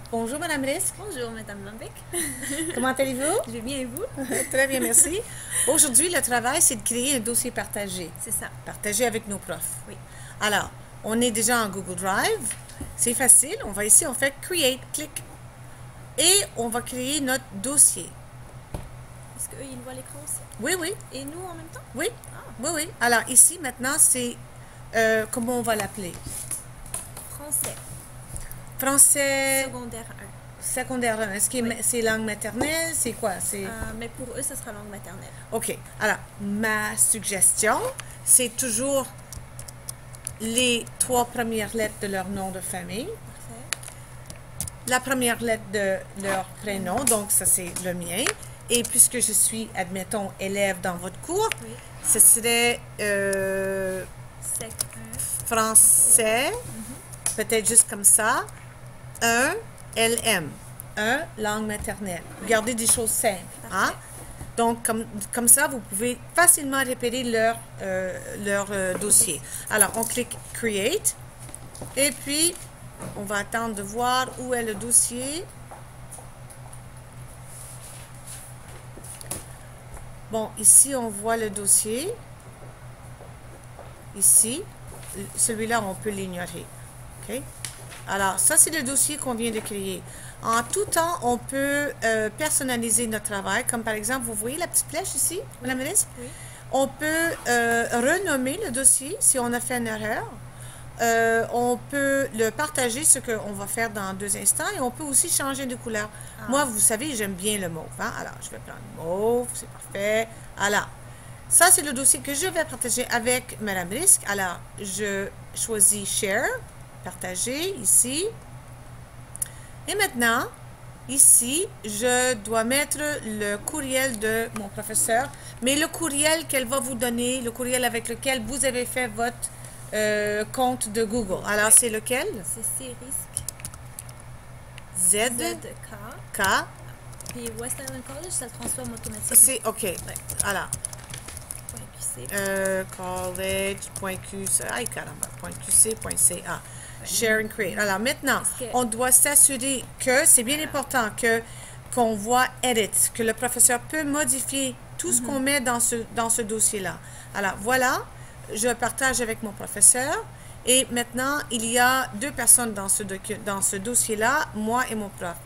Bonjour, Madame Risk. Bonjour, Madame Lambec. Comment allez-vous? Je vais bien et vous? Très bien, merci. Aujourd'hui, le travail, c'est de créer un dossier partagé. C'est ça. Partagé avec nos profs. Oui. Alors, on est déjà en Google Drive. C'est facile. On va ici, on fait Create, clic. Et on va créer notre dossier. Est-ce qu'eux, ils voient l'écran aussi? Oui, oui. Et nous en même temps? Oui. Oui, oui. Alors, ici, maintenant, c'est... comment on va l'appeler? Français. Français... Secondaire Secondaire 1. Est-ce que Oui. c'est langue maternelle? C'est quoi? C'est... 1. Mais pour eux, ça sera langue maternelle. OK. Alors, ma suggestion, c'est toujours les 3 premières lettres de leur nom de famille, Parfait. la première lettre de leur prénom, donc ça c'est le mien, et puisque je suis, admettons, élève dans votre cours, Oui. ce serait Sec 1. français, peut-être juste comme ça, 1, LM, 1, langue maternelle. Regardez des choses simples, hein? Donc, comme ça, vous pouvez facilement repérer leur dossier. Alors, on clique Create. Et puis, on va attendre de voir où est le dossier. Bon, ici, on voit le dossier. Ici. Celui-là, on peut l'ignorer. OK? Alors, ça, c'est le dossier qu'on vient de créer. En tout temps, on peut personnaliser notre travail, comme par exemple, vous voyez la petite flèche ici, Madame Ministre? Oui. On peut renommer le dossier si on a fait une erreur. On peut le partager, ce qu'on va faire dans 2 instants, et on peut aussi changer de couleur. Moi, vous savez, j'aime bien le mauve. Hein? Alors, je vais prendre le mauve, c'est parfait. Alors, ça, c'est le dossier que je vais partager avec Madame Risk. Alors, je choisis Share, partager, ici. Et maintenant, ici, je dois mettre le courriel de mon professeur, mais le courriel qu'elle va vous donner, le courriel avec lequel vous avez fait votre compte de Google. Alors, c'est lequel? C'est C-Risque. Z, ZK. K. Puis West Island College, ça le transforme automatiquement. C'est OK. Alors, .qc. college.qc. Aïe, caramba. .qc.ca. Share and create. Alors maintenant, on doit s'assurer que c'est bien important qu'on voit edit, que le professeur peut modifier tout ce qu'on met dans ce dossier-là. Alors voilà, je partage avec mon professeur et maintenant, il y a 2 personnes dans ce dossier-là, moi et mon prof.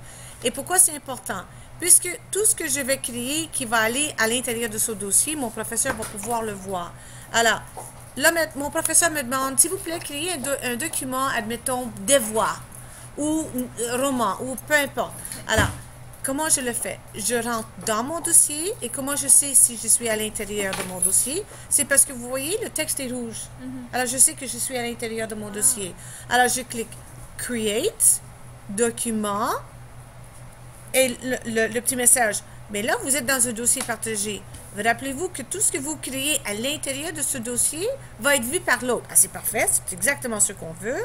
Et pourquoi c'est important? Puisque tout ce que je vais créer qui va aller à l'intérieur de ce dossier, mon professeur va pouvoir le voir. Alors, là, mon professeur me demande, s'il vous plaît, créez un document, admettons, devoir, ou roman, ou peu importe. Alors, comment je le fais? Je rentre dans mon dossier, et comment je sais si je suis à l'intérieur de mon dossier? C'est parce que vous voyez, le texte est rouge. Alors, je sais que je suis à l'intérieur de mon dossier. Alors, je clique Create, Document, et le petit message. Mais là, vous êtes dans un dossier partagé. Rappelez-vous que tout ce que vous créez à l'intérieur de ce dossier va être vu par l'autre. Ah, c'est parfait, c'est exactement ce qu'on veut.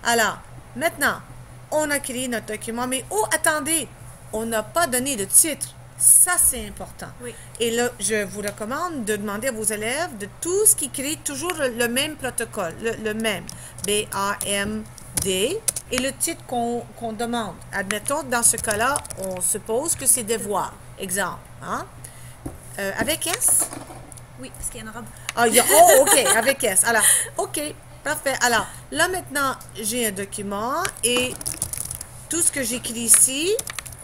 Alors, maintenant, on a créé notre document, mais oh, attendez, on n'a pas donné de titre. Ça, c'est important. Oui. Et là, je vous recommande de demander à vos élèves de tous qui créent toujours le même protocole, le même. B-A-M-D. Et le titre qu'on demande. Admettons, dans ce cas-là, on suppose que c'est devoir. Exemple. Hein? Avec S? Oui, parce qu'il y en aura beaucoup. Ah, oh, OK, avec S. Alors, OK, parfait. Alors, là, maintenant, j'ai un document et tout ce que j'écris ici,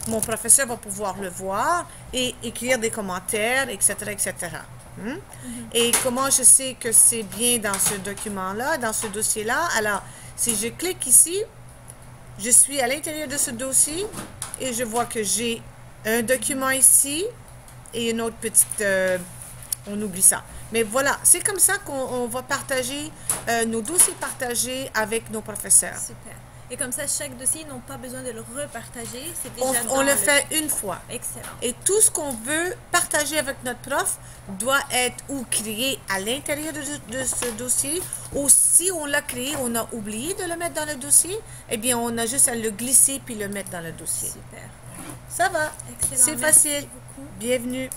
mon professeur va pouvoir le voir et écrire des commentaires, etc., etc. Et comment je sais que c'est bien dans ce document-là, dans ce dossier-là? Alors, si je clique ici, je suis à l'intérieur de ce dossier et je vois que j'ai un document ici et une autre petite... on oublie ça. Mais voilà, c'est comme ça qu'on va partager nos dossiers partagés avec nos professeurs. Super. Et comme ça, chaque dossier, ils n'ont pas besoin de le repartager. C'est déjà On le fait une fois. Excellent. Et tout ce qu'on veut partager avec notre prof doit être ou créé à l'intérieur de ce dossier, ou si on l'a créé, on a oublié de le mettre dans le dossier, eh bien, on a juste à le glisser puis le mettre dans le dossier. Super. Ça va. Excellent. C'est Merci facile. beaucoup. Bienvenue.